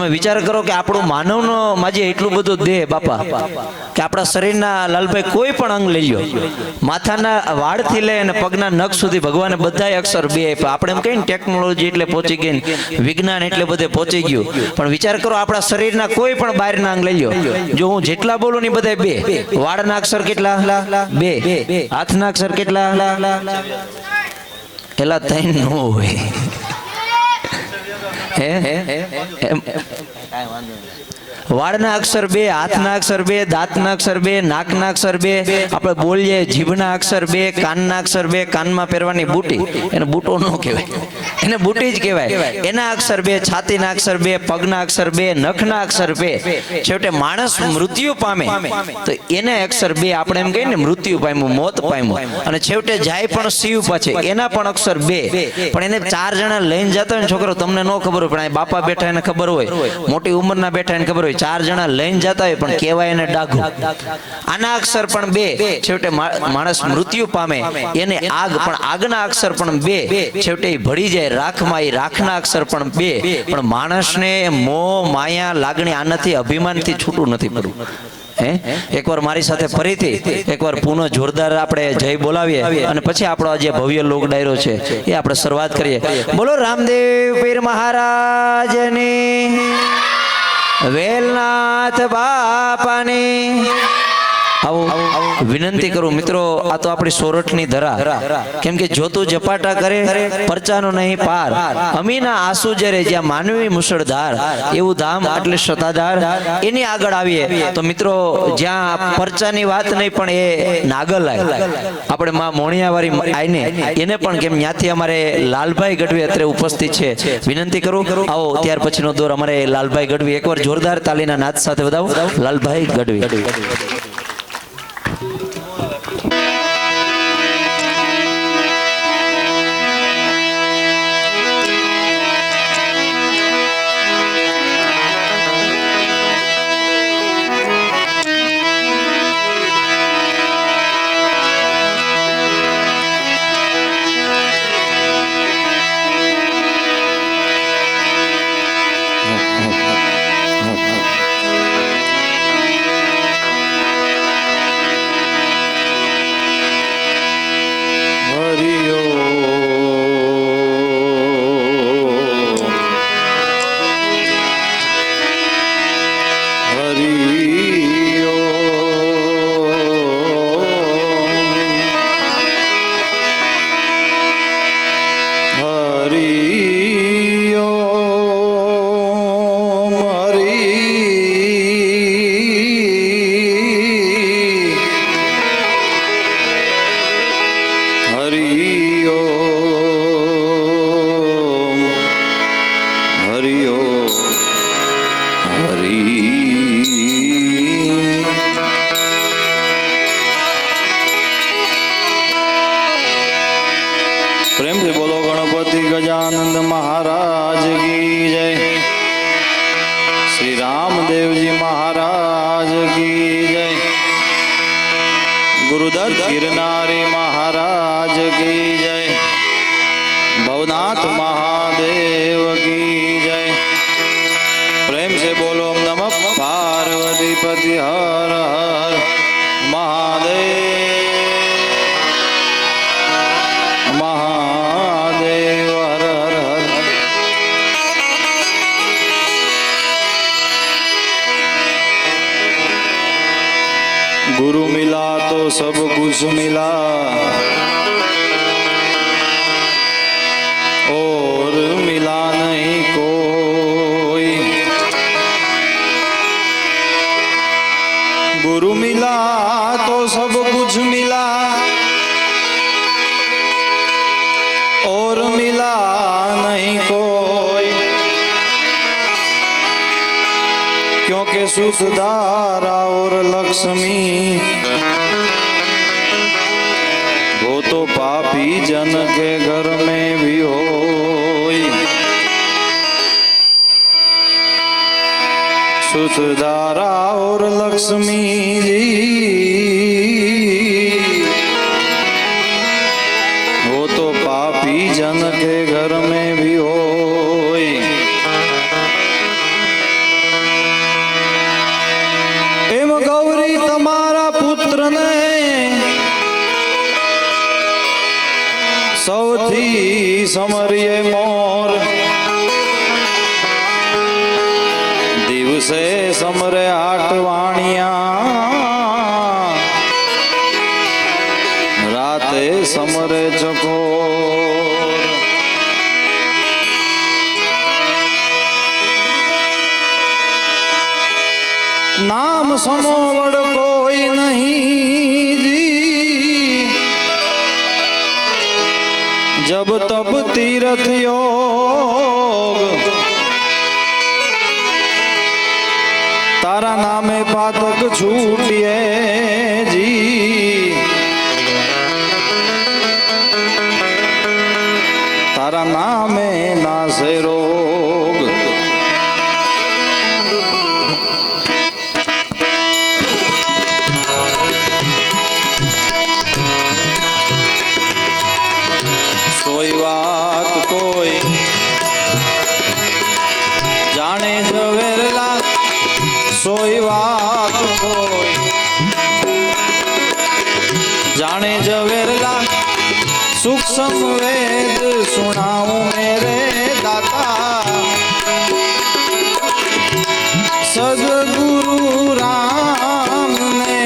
તમે વિચાર કરો કે આપણું માનવનો માજે એટલું બધું દેહ બાપા કે આપણા શરીરના લાલભાઈ કોઈ પણ અંગ લઈ લો, માથાના વાળથી લઈ અને પગના નખ સુધી ભગવાને બધાય અક્ષર બે આપ્યા. આપણે એમ કહીએ ને ટેકનોલોજી એટલે પહોંચી ગઈ, વિજ્ઞાન એટલે બધે પહોંચી ગયું, પણ વિચાર કરો આપણા શરીરના કોઈ પણ બહારના અંગ લઈ લો, જો હું જેટલા બોલું ને બધા બે. વાળના અક્ષર કેટલા? બે. હાથના અક્ષર કેટલા? એલા તૈન ન હોય વાળના અક્ષર બે, હાથના અક્ષર બે, દાંતના અક્ષર બે, નાકના અક્ષર બે, આપણે બોલીએ જીભના અક્ષર બે, કાનના અક્ષર બે, કાનમાં પહેરવાની બુટી, એને બુટો ન કહેવાય, એને બુટી જ કહેવાય, એના અક્ષર બે, છાતીના અક્ષર બે, પગના અક્ષર બે, નખના અક્ષર બે. છેવટે માણસ મૃત્યુ પામે તો એને અક્ષર બે, આપણે એમ કહીએ ને મૃત્યુ પામ્યું, મોત પામ્યું, અને છેવટે જાય પણ શિવ પાછે, એના પણ અક્ષર બે. પણ એને 4 જણા લઈને જતા હોય ને છોકરો, તમને ન ખબર હોય, પણ બાપા બેઠા એને ખબર હોય, મોટી ઉંમરના બેઠા એને ખબર હોય, 4 જણા લઈને જતા હોય પણ કહેવાય એને ડાઘું. આના અક્ષર પણ બે, છેવટે માણસ મૃત્યુ પામે એને આગ, પણ આગના અક્ષર પણ બે, છેવટે ભળી જાય રાખમાં, એ રાખના અક્ષર પણ બે. પણ માણસને મોહ માયા લાગણી આનાથી અભિમાનથી છૂટું નથી પડવું. એકવાર મારી સાથે ફરીથી એકવાર પુનઃ જોરદાર આપણે જય બોલાવીએ અને પછી આપણો જે ભવ્ય લોક ડાયરો છે એ આપણે શરૂઆત કરીએ. બોલો રામદેવ પીર મહારાજની, વેલનાથ બાપાની. આવું વિનંતી કરું મિત્રો, આ તો આપણી સોરઠની ધરા, કેમ કે જોતું ઝપાટા કરે પરચાનો નહીં પાર, અમીના આંસુ જરે જ્યાં માનવી મુસળધાર, એવું ધામ એટલે સતાધાર. એની આગળ આવીએ તો મિત્રો, જ્યાં પરચાની વાત નહીં પણ એ નાગલ આય, આપણે માં મોણિયાવાળી આઈને એને પણ, કેમ ત્યાંથી અમારે લાલભાઈ ગઢવી અત્યારે ઉપસ્થિત છે. વિનંતી કરું, આવો ત્યાર પછીનો દોર અમારે લાલભાઈ ગઢવી, એકવાર જોરદાર તાલીના નાદ સાથે વધાવો લાલભાઈ ગઢવી. प्रेम से बोलो गणपति गजानंद महाराज की जय, श्री रामदेव जी महाराज की जय, गुरुदत्त गिरनारी महाराज की जय, भवनाथ महादेव की जय। प्रेम से बोलो नमः पार्वती पति हर हर महादेव महादेव हर हर हर। गुरु मिला तो सब कुछ मिला, और मिला नहीं कोई। गुरु मिला तो सब कुछ मिला, और मिला नहीं कोई। क्योंकि सुधारा और लक्ष्मी वो तो पापी जन के घर में भी होई। सुधारा और लक्ष्मी जी वो तो पापी जन के घर में भी होई। પુત્રને સૌથી સમરીએ મોર દિવસે સમરે આટવાણિયા રાતે સમરે ચકોર નામ સમોવડ કોઈ નહીં જી જબ તબ તીરથ યોગ તારા નામે પાતક છૂટીએ જી તારા નામે નાસે રોગ સોઈ વાત કોઈ જાણે ઝવેરલા સોઈ વાત કોઈ જાણે ઝવેરલા સૂક્ષ્મ વેદ સુણાવું મેરે દાતા સદગુરુ રામ ને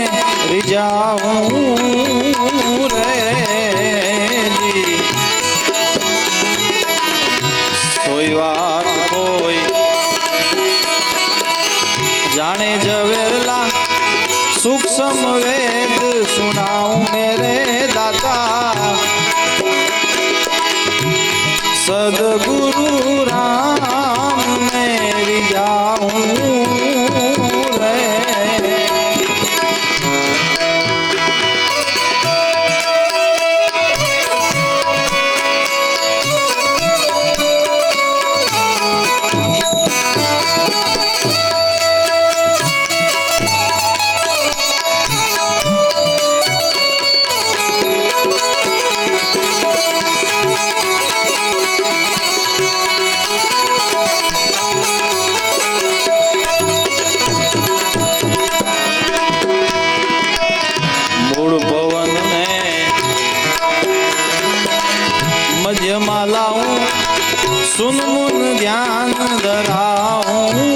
રીજાવું રે કોઈ વાત કોઈ જાણે ઝવેરલા સૂક્ષ્મ વેદ સુનાઉં મેરે દાતા સદગુરુ રામ ને રીજાઉં રે મધ્યમાં લાવું સુન મુન ધ્યાન ધરાવું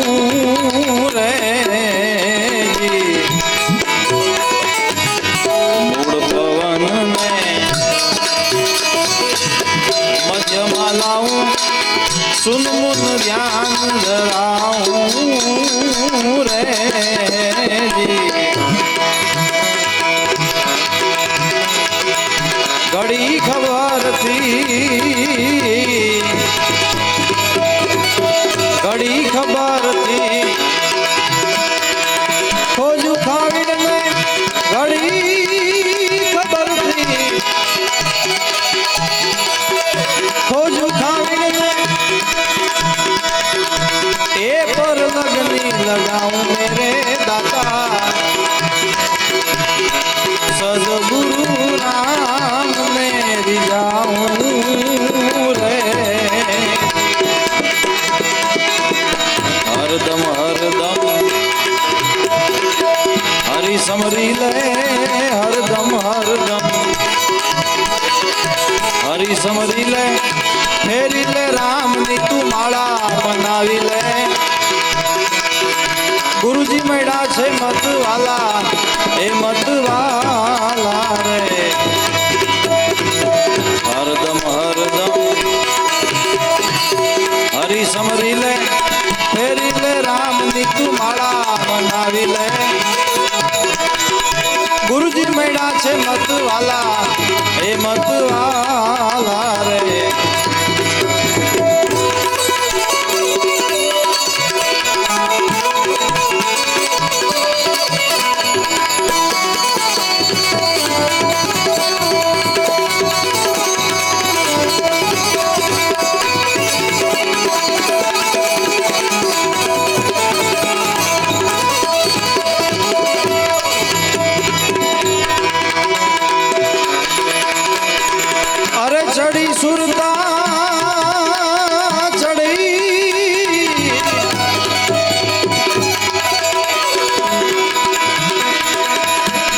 રે મૂળ પવન ને મધ્યમાં લાવું સુન મુન ધ્યાન ધરાવું રે ઘડી ખબર થી ઘડી ખબર થી ખોજું ખાવીને ઘડી ખબર થી ખોજું ખાવીને એ પર લગની લગાઉં મેરે દાતા સદગુરુ રામ ને રીજાઉં રે હરદમ હરદમ હરી સમરી લે હરદમ હરદમ હરી સમરી લે ફેરી લે રામ ની તું માળા બનાવી લે ગુરુજી મળ્યા છે મતવાલા એ મતવાલા રે હરદમ હરદમ હરી સમરી લે ફેરી લે રામ ની તું માળા બનાવી લે ગુરુજી મળ્યા છે મતવાલા એ મતવાલા રે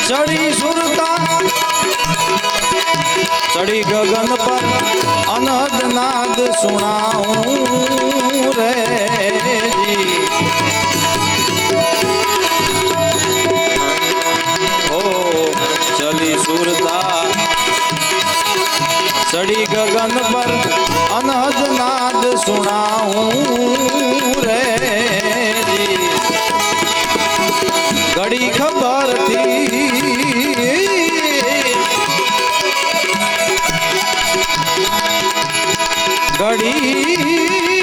चढ़ी सुरता चढ़ी गगन पर अनहद नाद सुनाऊं रे जी ओ चली सुरता चढ़ी गगन पर अनहद नाद सुनाऊं रे जी घड़ी खबर थी घड़ी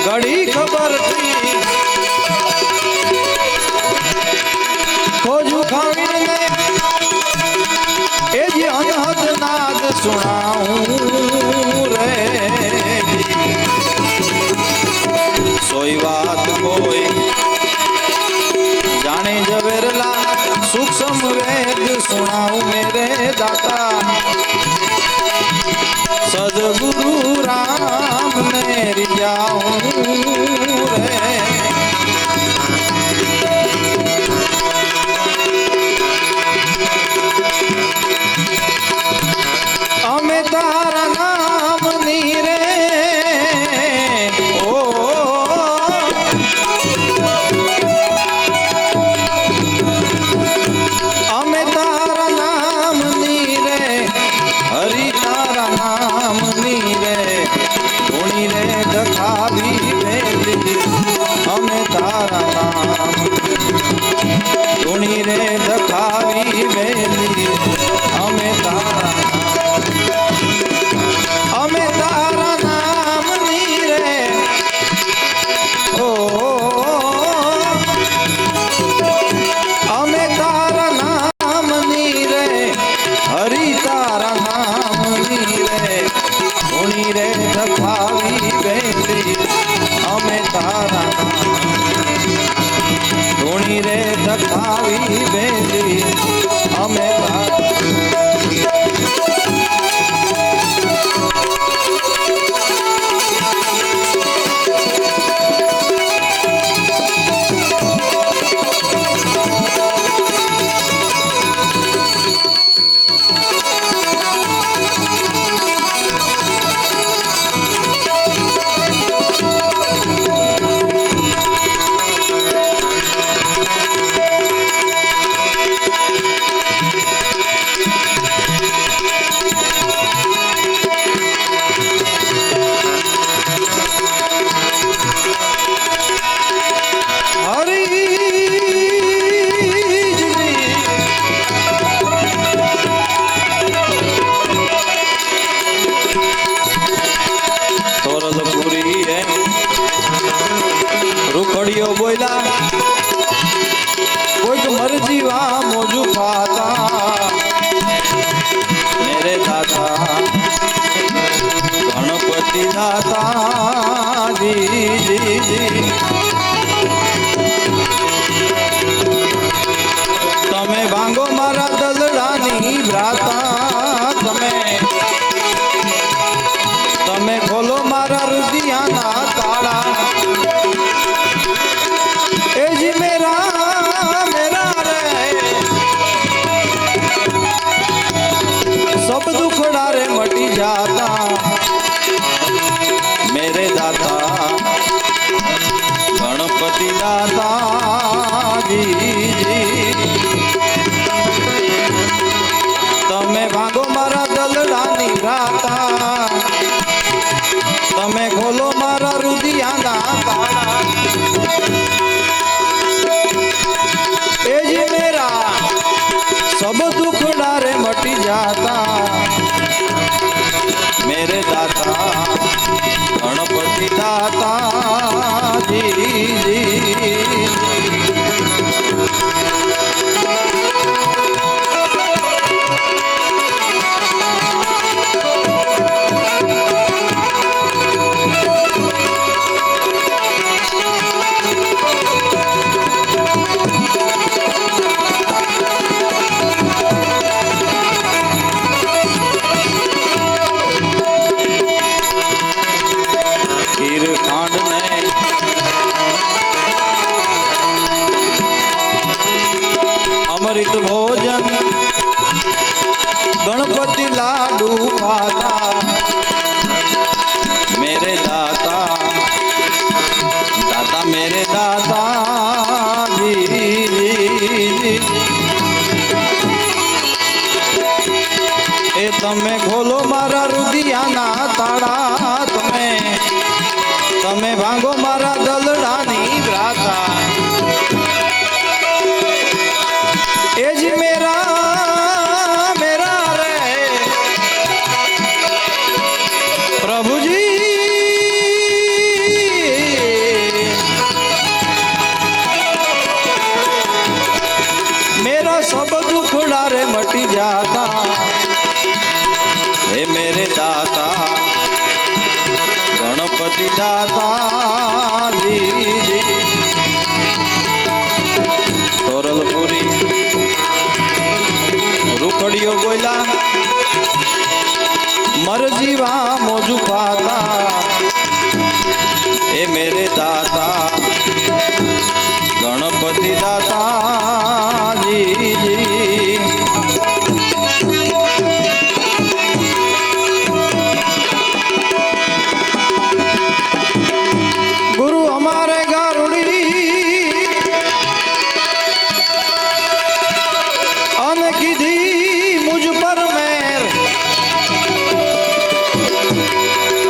घड़ी खबर थी खोजू खाविन ने ए जी अनहद नाद सुनाऊं रे सोई बात कोई जाने जवेरला सूक्ष्म वेद सुनाऊं मेरे दाता सदगुरु राम ने रिझाऊं रे अमे तारा नाम नीरे ओ अमे तारा नाम नीरे हरि तारा नाम नीरे धुनी रे दखावी बेली अमे तारा नाम धुनी रे दखावी बेली अमे तारा अमे तारा नाम नीरे ओ अमे तारा नाम नीरे हरि तारा नाम नीरे धुनी रे दखावी बेली अमे तारा धुनी रे दखावी बेली अमे तारा रुखड़ियो बोला कोई मर्जी वहाँ मोजू खाता मेरे दाता गणपति दाता जी जी जी तमे भांगो मारा दलडानी भ्राता तमे खोलो मारा रुदियाना ताड़ा ए जी मेरा मेरा रे सब दुखड़ा रे मटी जाता मेरे दाता गणपति दाता जी जी तमे भागो मारा दलडानी राता तमे खोलो मारा रुदियाना ताड़ा ए जी मेरा सब दुखड़ा रे मटी जाता मेरे दाता गणपति दाता जी जी खीर खान मेरे दाता जी ए तमे खोलो मारा रुदियाना ताड़ा तमे भांगो मारा दलडानी भ्राता ए जी मेरा रे प्रभु जी मेरा सब दुखड़ा रे मटी जाता हे मेरे दाता गणपति दाता जी तोरलपुरी रुखड़ियो बोला मर जीवा मोजू पाता हे मेरे दाता गणपति दाता जी गुरु हमारे गारुड़ी अन कीधी मुझ पर मेर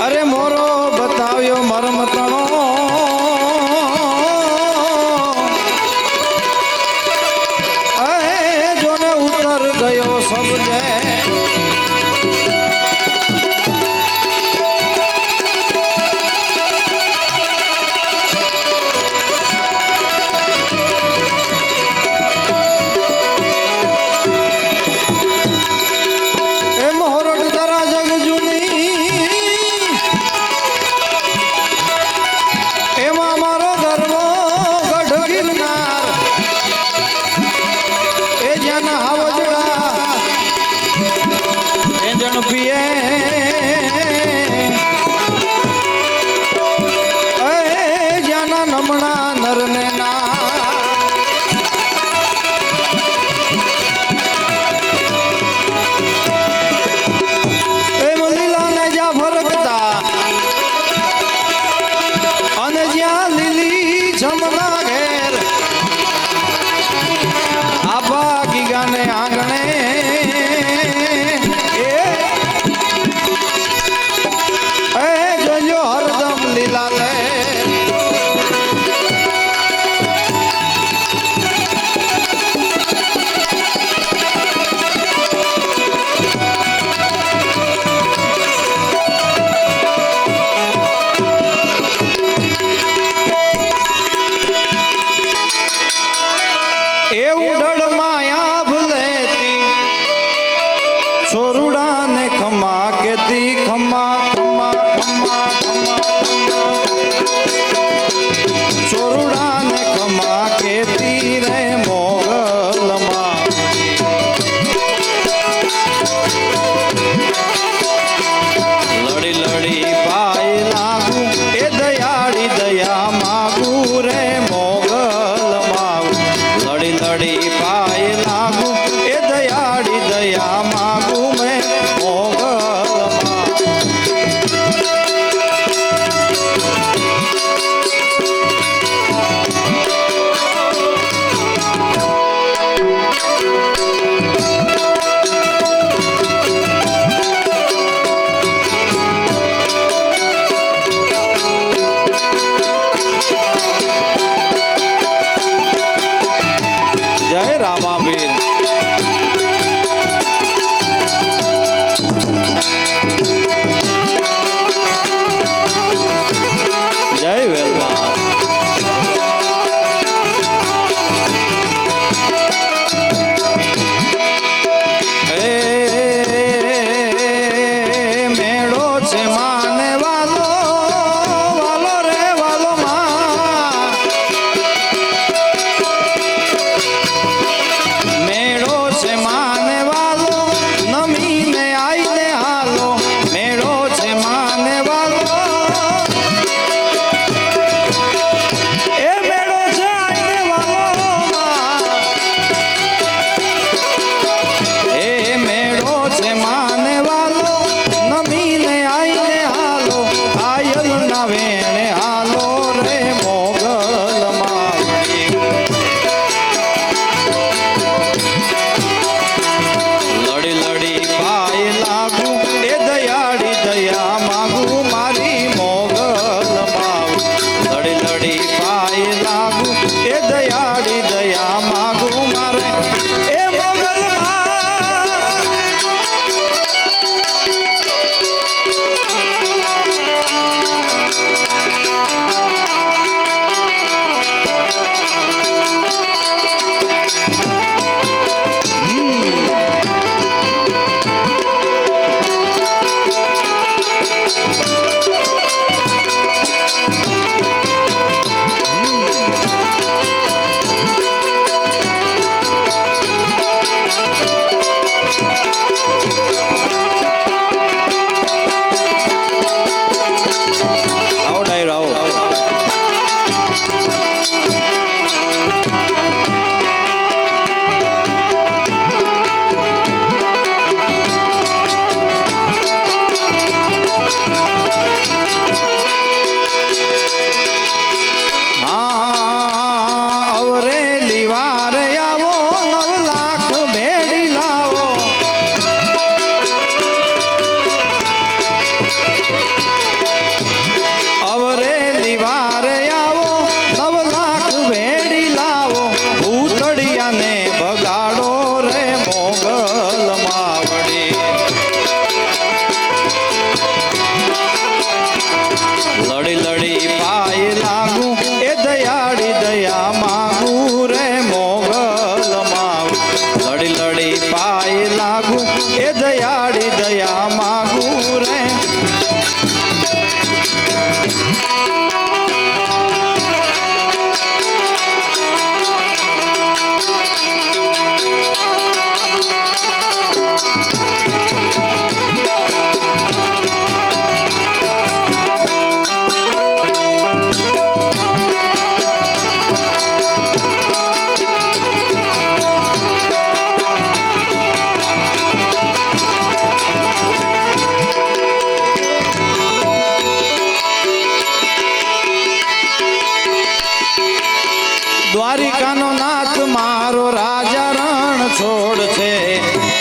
अरे मोरो बताव्यो मर्म तणो जोने उतर गयो सब जे લડી લડી પાય લાગુ એ દયાળી દયા માગું રે મોગલ માવું લડી લડી પાય લાગુ એ દયાળી દયા માગું રે દ્વારિકાનો નાથ મારો રાજા રણ છોડ છે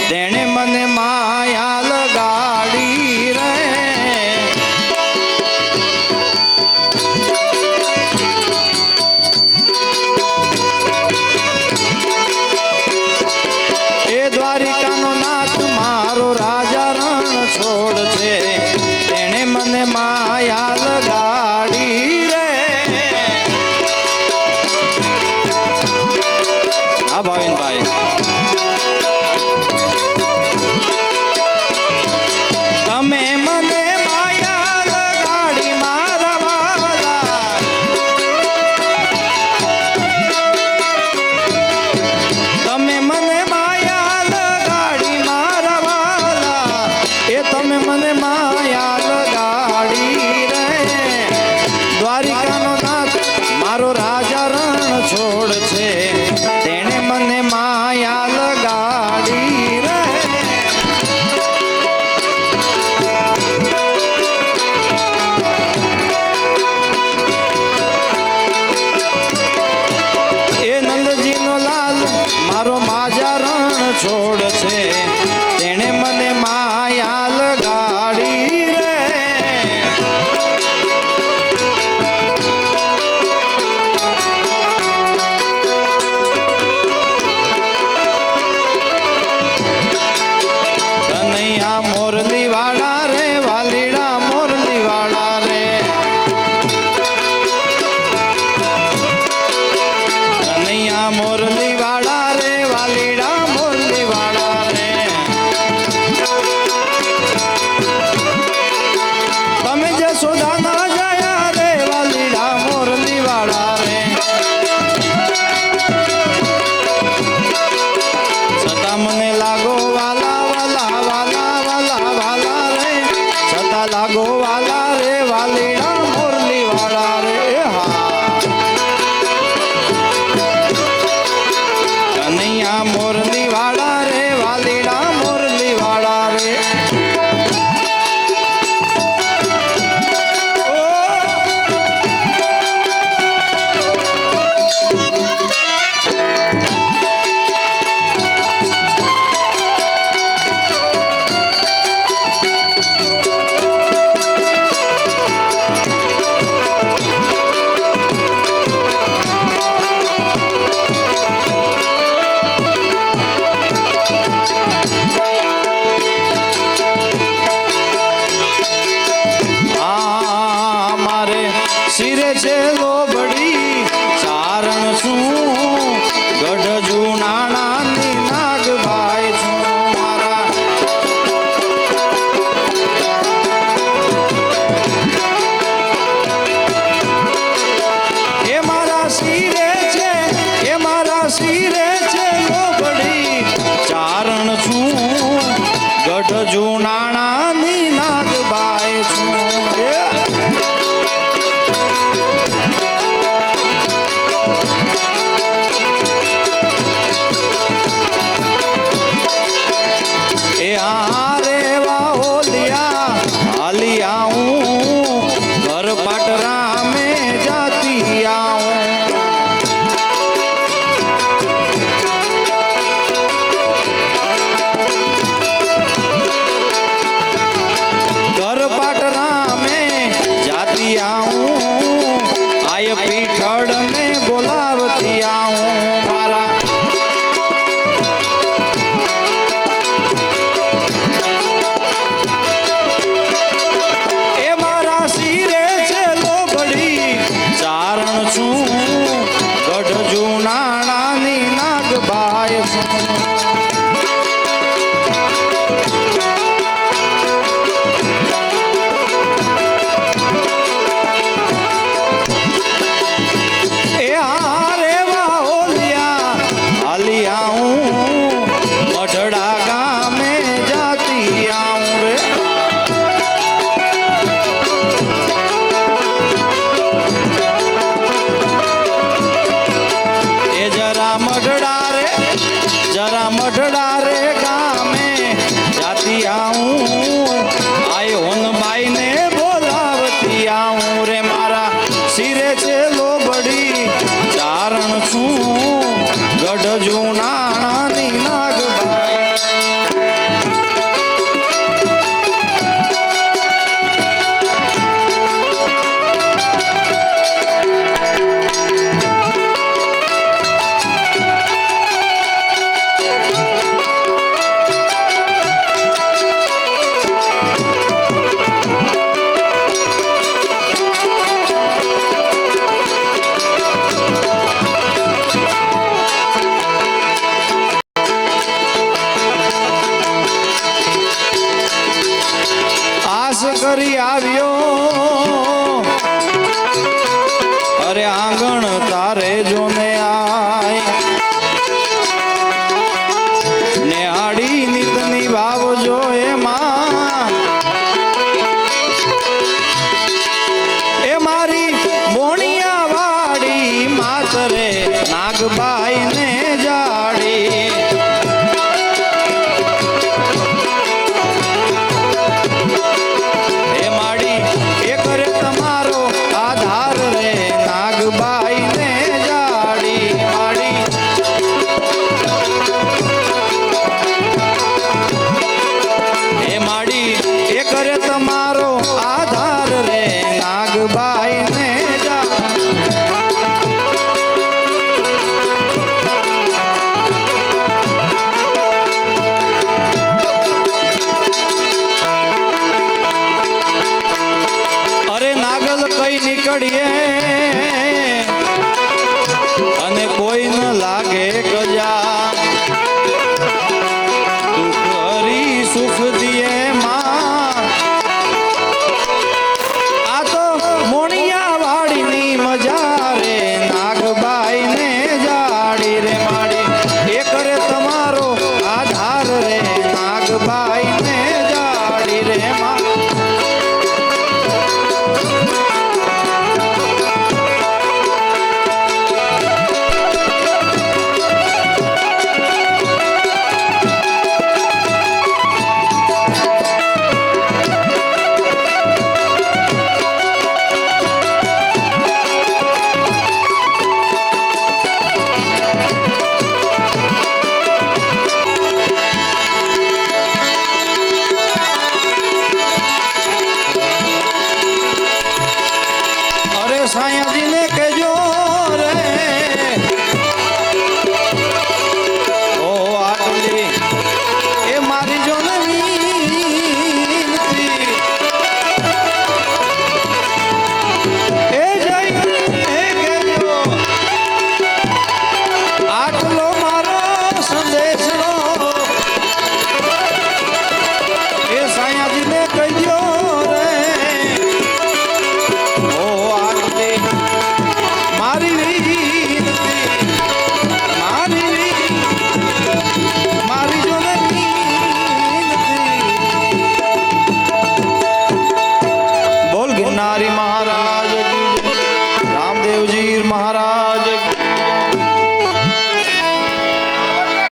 તેણે મને માયા લગાડી રે એ દ્વારિકાનો નાથ મારો રાજા રણ છોડ છે તેણે મને માયા લગાડી રે હા ભાવિનભાઈ તમે મને માયા લગાડી મારા વાલા તમે મને માયા લગાડી મારા વાલા એ તમે મને માયા લગાડી રે દ્વારિકાનો નાથ મારો રાજા રણ છોડ છે તેણે મને માયા લગાડી રે એ નંદજીનો લાલ મારો માજા રણ છોડ છે તેણે મને માયા લગાડી રે કનૈયા મોરલી વાળા રે વાલીડા મોરલી વાળા રે કનૈયા મોરલી વાળા રે વાલીડા મોરલી વાળા રે તમે જશોદા ના જયા રે વાલીડા મોરલી વાળા રે છતાં મને લાગો વાલા વાલા વાલા વાલા વાલા રે છતાં લાગો વાલા રે વાલીડા મોરલી વાળા રે હા કનૈયા મોરલી વાળા રે વાલીડા મોરલી વાળા રે શિરે છે લોબડી ચારણ છું ગઢ જુનાણાની નાગભાઈ છું મારા એ મારા શિરે છે એ મારા શિરે છે લોબડી ચારણ છું ગઢ જુનાણાની નાગભાઈ છું ગઢ જૂનાની નાગબાઈ કરી આવ્યો અરે આંગણ તારે જોને આય ને આડી નીતની ભાવ જો એમાં એ મારી બોણિયા વાડી માતરે નાગબાઈ ને જાડી અને કોઈ ન લાગે ગજા દુઃખ હરી સુખ દિયે માં આ તો મોણિયા વાડીની મજા રે નાગબાઈ ને જાડી રે માડી એ કરે તમારો આધાર રે નાગબાઈ ને જાડી રે માં સાયાજીને કહેજો